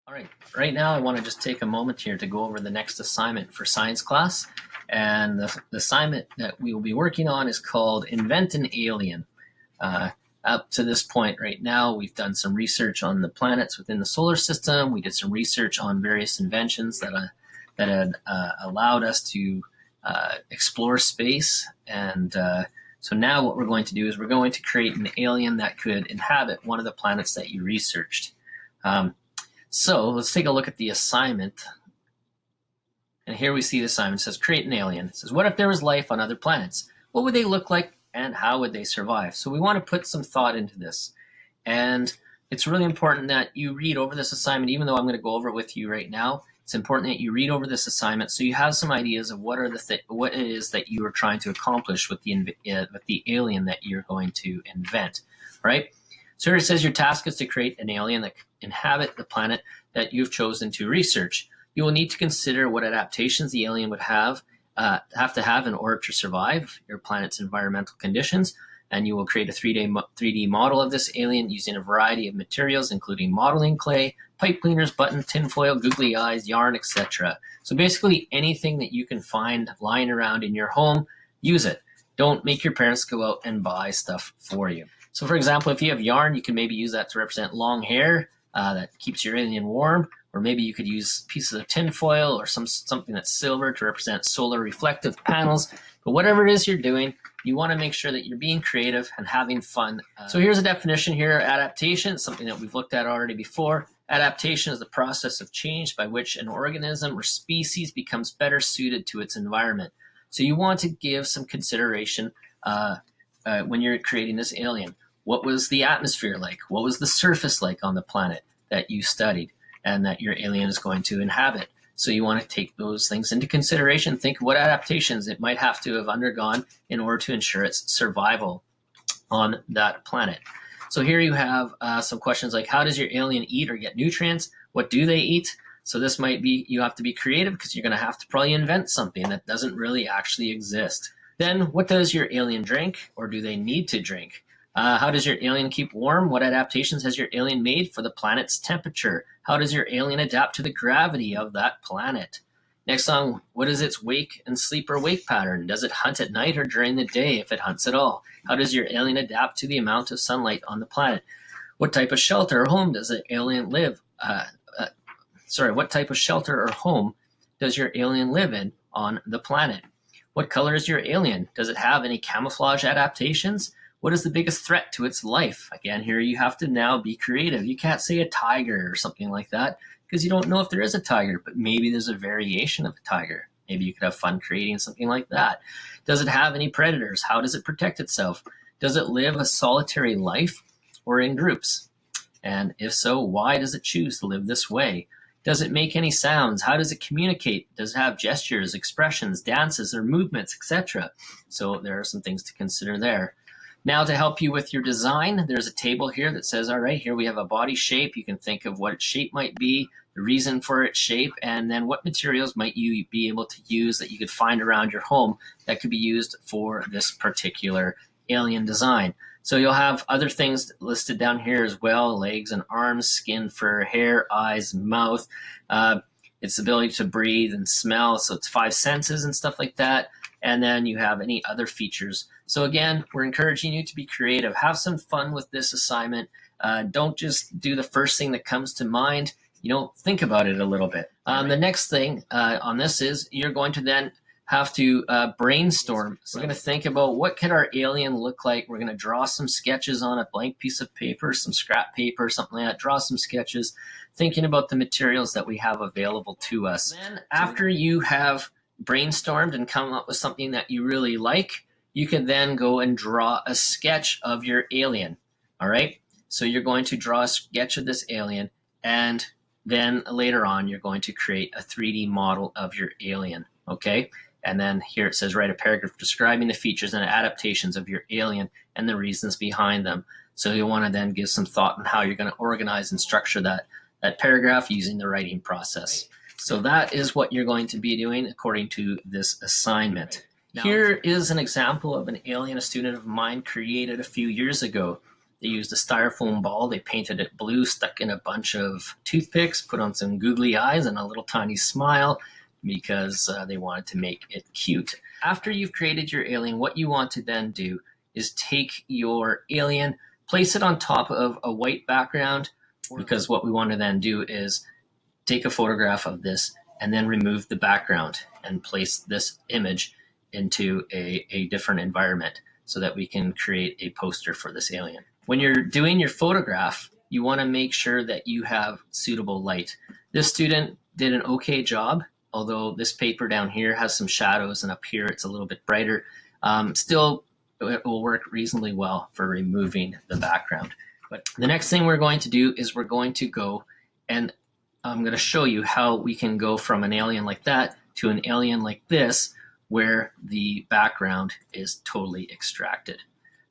All right, right now I want to just take a moment here to go over the next assignment for science class. And the assignment that we will be working on is called Invent an Alien. Up to this point right now, we've done some research on the planets within the solar system. We did some research on various inventions that had allowed us to explore space. And so now what we're going to do is we're going to create an alien that could inhabit one of the planets that you researched. So let's take a look at the assignment. And here we see the assignment. It says create an alien. It says, what if there was life on other planets? What would they look like and how would they survive? So we want to put some thought into this. And it's really important that you read over this assignment, even though I'm going to go over it with you right now. It's important that you read over this assignment so you have some ideas of what it is that you are trying to accomplish with the alien that you're going to invent, right? So here it says your task is to create an alien that can inhabit the planet that you've chosen to research. You will need to consider what adaptations the alien would have to have in order to survive your planet's environmental conditions, and you will create a 3D model of this alien using a variety of materials, including modeling clay, pipe cleaners, button, tinfoil, googly eyes, yarn, etc. So basically anything that you can find lying around in your home, use it. Don't make your parents go out and buy stuff for you. So for example, if you have yarn, you can maybe use that to represent long hair that keeps your alien warm, or maybe you could use pieces of tinfoil or something that's silver to represent solar reflective panels. But whatever it is you're doing, you want to make sure that you're being creative and having fun. So here's a definition here. Adaptation, something that we've looked at already before. Adaptation is the process of change by which an organism or species becomes better suited to its environment. So you want to give some consideration when you're creating this alien. What was the atmosphere like? What was the surface like on the planet that you studied and that your alien is going to inhabit? So you want to take those things into consideration. Think of what adaptations it might have to have undergone in order to ensure its survival on that planet. So here you have some questions like, how does your alien eat or get nutrients? What do they eat? So this might be, you have to be creative because you're going to have to probably invent something that doesn't really actually exist. Then what does your alien drink, or do they need to drink? How does your alien keep warm? What adaptations has your alien made for the planet's temperature? How does your alien adapt to the gravity of that planet? Next song, what is its wake and sleep or wake pattern? Does it hunt at night or during the day if it hunts at all? How does your alien adapt to the amount of sunlight on the planet? What type of shelter or home does the alien live? What type of shelter or home does your alien live in on the planet? What color is your alien? Does it have any camouflage adaptations? What is the biggest threat to its life? Again, here you have to now be creative. You can't say a tiger or something like that because you don't know if there is a tiger, but maybe there's a variation of a tiger. Maybe you could have fun creating something like that. Does it have any predators? How does it protect itself? Does it live a solitary life or in groups? And if so, why does it choose to live this way? Does it make any sounds? How does it communicate? Does it have gestures, expressions, dances, or movements, etc.? So there are some things to consider there. Now to help you with your design, there's a table here that says, all right, here we have a body shape. You can think of what its shape might be, the reason for its shape, and then what materials might you be able to use that you could find around your home that could be used for this particular alien design. So you'll have other things listed down here as well: legs and arms, skin, fur, hair, eyes, mouth, its ability to breathe and smell. So it's 5 senses and stuff like that. And then you have any other features. So again, we're encouraging you to be creative. Have some fun with this assignment. Don't just do the first thing that comes to mind. Think about it a little bit. The next thing on this is you're going to then have to brainstorm. We're going to think about what could our alien look like. We're going to draw some sketches on a blank piece of paper, some scrap paper, something like that. Draw some sketches, thinking about the materials that we have available to us. Then after you have brainstormed and come up with something that you really like, you can then go and draw a sketch of your alien. All right. So you're going to draw a sketch of this alien, and then later on, you're going to create a 3D model of your alien. Okay. And then here it says, write a paragraph describing the features and adaptations of your alien and the reasons behind them. So you want to then give some thought on how you're going to organize and structure that paragraph using the writing process. So that is what you're going to be doing according to this assignment. Now, here is an example of an alien a student of mine created a few years ago. They used a styrofoam ball, they painted it blue, stuck in a bunch of toothpicks, put on some googly eyes and a little tiny smile because they wanted to make it cute. After you've created your alien, what you want to then do is take your alien, place it on top of a white background, because what we want to then do is take a photograph of this and then remove the background and place this image into a different environment so that we can create a poster for this alien. When you're doing your photograph, you want to make sure that you have suitable light. This student did an okay job, although this paper down here has some shadows and up here it's a little bit brighter. Still, it will work reasonably well for removing the background. But the next thing we're going to do is we're going to go, and I'm going to show you how we can go from an alien like that to an alien like this, where the background is totally extracted.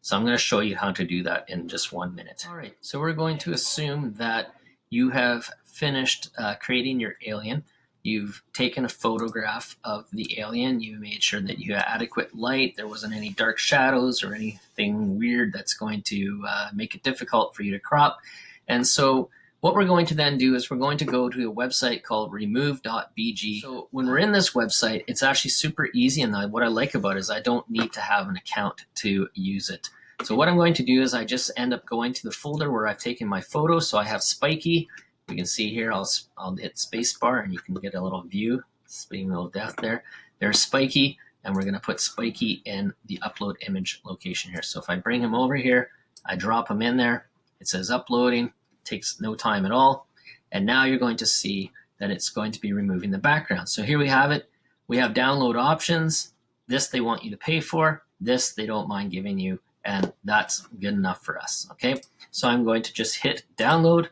So I'm going to show you how to do that in just 1 minute. All right, so we're going to assume that you have finished creating your alien. You've taken a photograph of the alien. You made sure that you had adequate light. There wasn't any dark shadows or anything weird that's going to make it difficult for you to crop. And so what we're going to then do is we're going to go to a website called remove.bg. So when we're in this website, it's actually super easy. And what I like about it is I don't need to have an account to use it. So what I'm going to do is I just end up going to the folder where I've taken my photo. So I have Spiky. You can see here, I'll hit spacebar and you can get a little view. It's being a little deaf there. There's Spiky, and we're going to put Spiky in the upload image location here. So if I bring him over here, I drop him in there. It says uploading. Takes no time at all. And now you're going to see that it's going to be removing the background. So here we have it. We have download options. This they want you to pay for. This they don't mind giving you. And that's good enough for us. Okay. So I'm going to just hit download.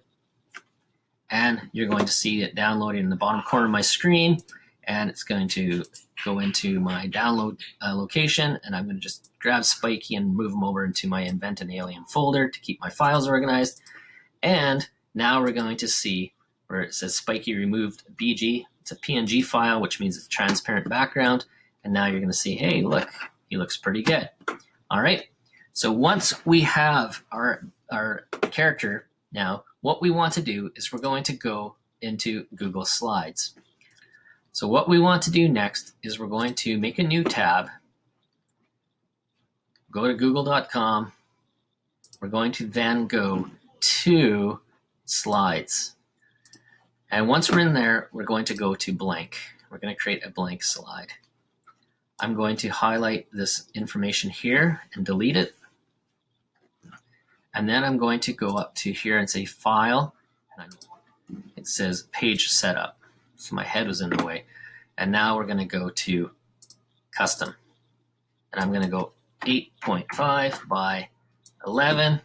And you're going to see it downloading in the bottom corner of my screen. And it's going to go into my download location. And I'm going to just grab Spiky and move him over into my Invent an Alien folder to keep my files organized. And now we're going to see where it says Spiky removed BG. It's a PNG file, which means it's a transparent background. And now you're going to see, hey, look, he looks pretty good. All right. So once we have our character now, what we want to do is we're going to go into Google Slides. So what we want to do next is we're going to make a new tab, go to google.com. We're going to then go to Slides. And once we're in there, we're going to go to blank. We're going to create a blank slide. I'm going to highlight this information here and delete it. And then I'm going to go up to here and say File. It says Page Setup. So my head was in the way. And now we're going to go to Custom. And I'm going to go 8.5 by 11.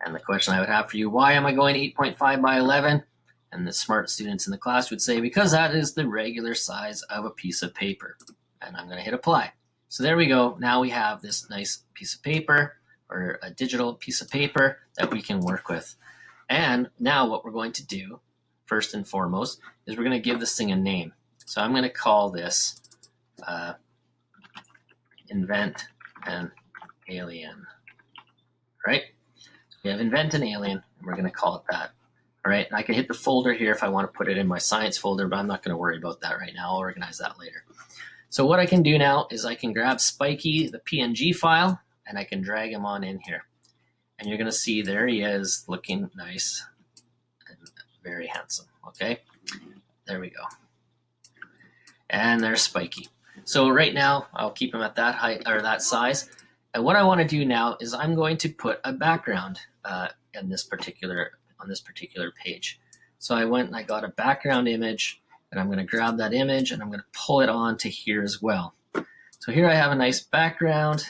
And the question I would have for you, why am I going 8.5 by 11? And the smart students in the class would say, because that is the regular size of a piece of paper. And I'm going to hit apply. So there we go. Now we have this nice piece of paper, or a digital piece of paper that we can work with. And now what we're going to do, first and foremost, is we're going to give this thing a name. So I'm going to call this Invent an Alien, right? We have Invent an Alien, and we're going to call it that. All right, and I can hit the folder here if I want to put it in my science folder, but I'm not going to worry about that right now. I'll organize that later. So what I can do now is I can grab Spiky, the PNG file, and I can drag him on in here. And you're going to see there he is, looking nice and very handsome. Okay, there we go. And there's Spiky. So right now, I'll keep him at that height or that size. And what I want to do now is I'm going to put a background on this particular page. So I went and I got a background image, and I'm going to grab that image and I'm going to pull it on to here as well. So here I have a nice background.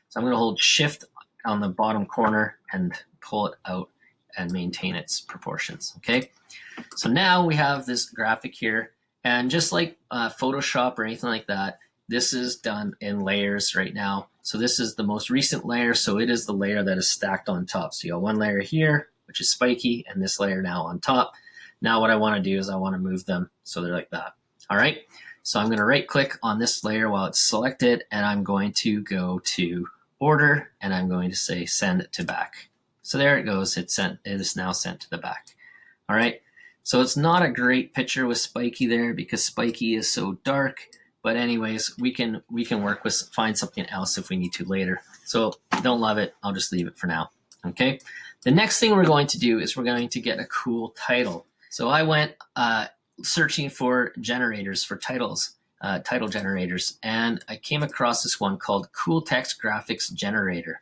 So I'm going to hold Shift on the bottom corner and pull it out and maintain its proportions. Okay. So now we have this graphic here, and just like Photoshop or anything like that, this is done in layers right now. So this is the most recent layer. So it is the layer that is stacked on top. So you have one layer here, which is Spiky, and this layer now on top. Now what I want to do is I want to move them so they're like that. All right. So I'm going to right click on this layer while it's selected, and I'm going to go to Order, and I'm going to say Send to Back. So there it goes. It is now sent to the back. All right. So it's not a great picture with Spiky there because Spiky is so dark. But anyways, we can work with, find something else if we need to later. So don't love it. I'll just leave it for now. Okay. The next thing we're going to do is we're going to get a cool title. So I went searching for generators for titles. Title generators, and I came across this one called Cool Text Graphics Generator.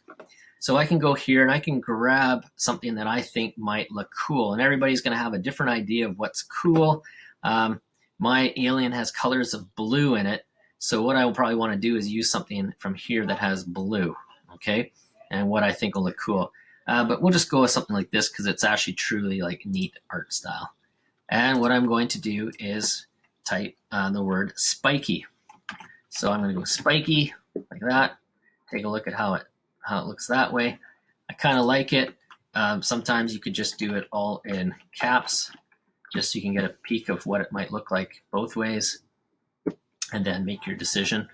So I can go here and I can grab something that I think might look cool, and everybody's going to have a different idea of what's cool. My alien has colors of blue in it, so what I will probably want to do is use something from here that has blue, okay, and what I think will look cool. But we'll just go with something like this because it's actually truly like neat art style. And what I'm going to do is type the word spiky. So I'm going to go spiky like that. Take a look at how it looks that way. I kind of like it. Sometimes you could just do it all in caps, just so you can get a peek of what it might look like both ways, and then make your decision.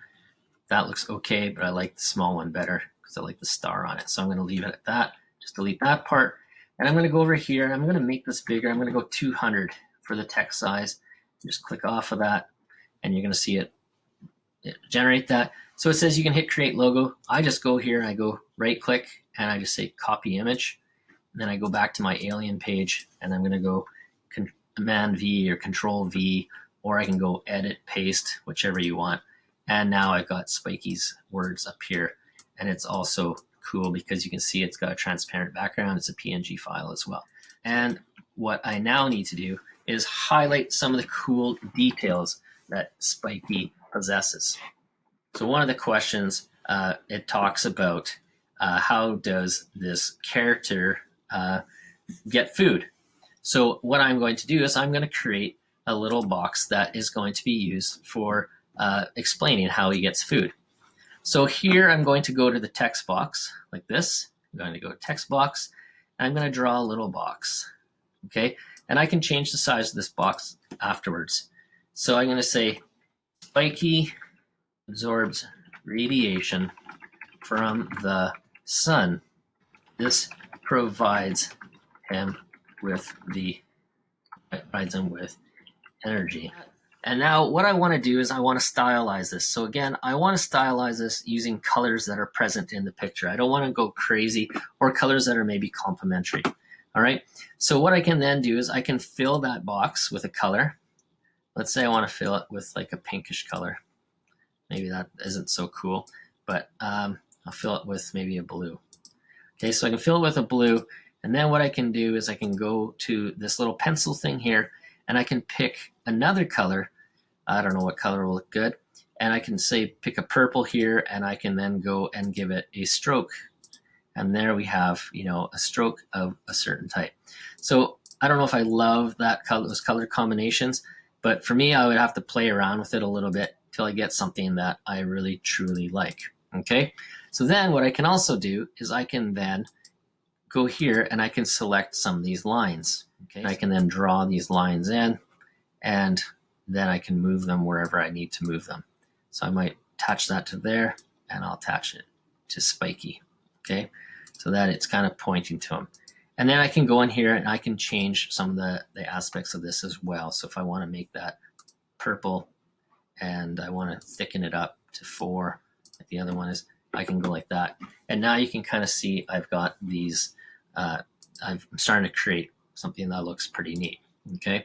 That looks okay, but I like the small one better because I like the star on it. So I'm going to leave it at that. Just delete that part. And I'm going to go over here and I'm going to make this bigger. I'm going to go 200 for the text size. Just click off of that and you're going to see it generate that. So it says you can hit create logo. I just go here, I go right click and I just say copy image. And then I go back to my alien page and I'm going to go Command V or Control V, or I can go edit, paste, whichever you want. And now I've got Spiky's words up here. And it's also cool because you can see it's got a transparent background. It's a PNG file as well. And what I now need to do is highlight some of the cool details that Spiky possesses. So one of the questions, it talks about how does this character get food? So what I'm going to do is I'm going to create a little box that is going to be used for explaining how he gets food. So here I'm going to go to the text box like this. I'm going to go to text box. And I'm going to draw a little box. Okay. And I can change the size of this box afterwards. So I'm going to say Spiky absorbs radiation from the sun. This provides him with energy. And now what I want to do is I want to stylize this. So again, I want to stylize this using colors that are present in the picture. I don't want to go crazy, or colors that are maybe complementary. All right. So what I can then do is I can fill that box with a color. Let's say I want to fill it with like a pinkish color. Maybe that isn't so cool, but I'll fill it with maybe a blue. Okay, so I can fill it with a blue, and then what I can do is I can go to this little pencil thing here, and I can pick another color. I don't know what color will look good, and I can say pick a purple here, and I can then go and give it a stroke. And there we have, you know, a stroke of a certain type. So I don't know if I love that color, those color combinations, but for me, I would have to play around with it a little bit till I get something that I really truly like. Okay. So then what I can also do is I can then go here and I can select some of these lines. Okay. I can then draw these lines in, and then I can move them wherever I need to move them. So I might attach that to there, and I'll attach it to Spiky. Okay, so that it's kind of pointing to him. And then I can go in here and I can change some of the aspects of this as well. So if I want to make that purple and I want to thicken it up to 4, like the other one is, I can go like that. And now you can kind of see I've got these, I'm starting to create something that looks pretty neat. Okay,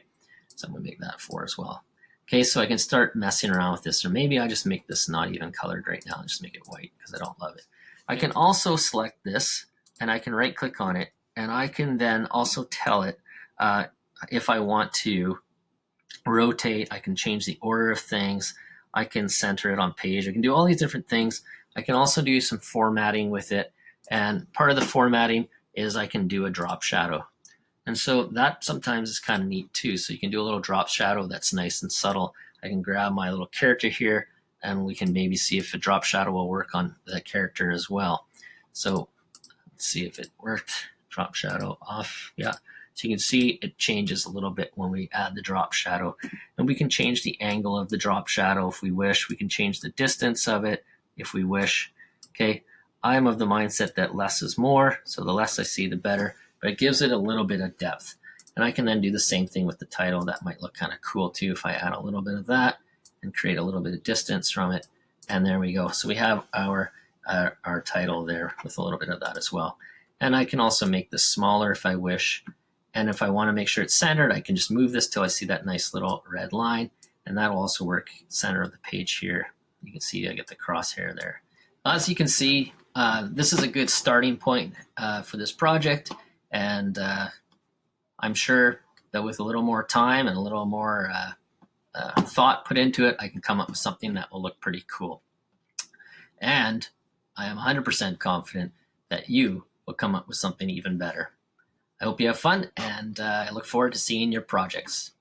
so I'm going to make that 4 as well. Okay, so I can start messing around with this, or maybe I just make this not even colored right now and just make it white because I don't love it. I can also select this and I can right click on it, and I can then also tell it if I want to rotate. I can change the order of things. I can center it on page. I can do all these different things. I can also do some formatting with it, and part of the formatting is I can do a drop shadow. And so that sometimes is kind of neat too. So you can do a little drop shadow that's nice and subtle. I can grab my little character here, and we can maybe see if a drop shadow will work on that character as well. So let's see if it worked. Drop shadow off. Yeah. So you can see it changes a little bit when we add the drop shadow. And we can change the angle of the drop shadow if we wish. We can change the distance of it if we wish. Okay. I'm of the mindset that less is more, so the less I see, the better, but it gives it a little bit of depth. And I can then do the same thing with the title. That might look kind of cool too if I add a little bit of that and create a little bit of distance from it. And there we go. So we have our title there with a little bit of that as well. And I can also make this smaller if I wish. And if I want to make sure it's centered, I can just move this till I see that nice little red line. And that'll also work center of the page here. You can see I get the crosshair there. As you can see, this is a good starting point for this project. And I'm sure that with a little more time and a little more thought put into it, I can come up with something that will look pretty cool. And I am 100% confident that you will come up with something even better. I hope you have fun, and I look forward to seeing your projects.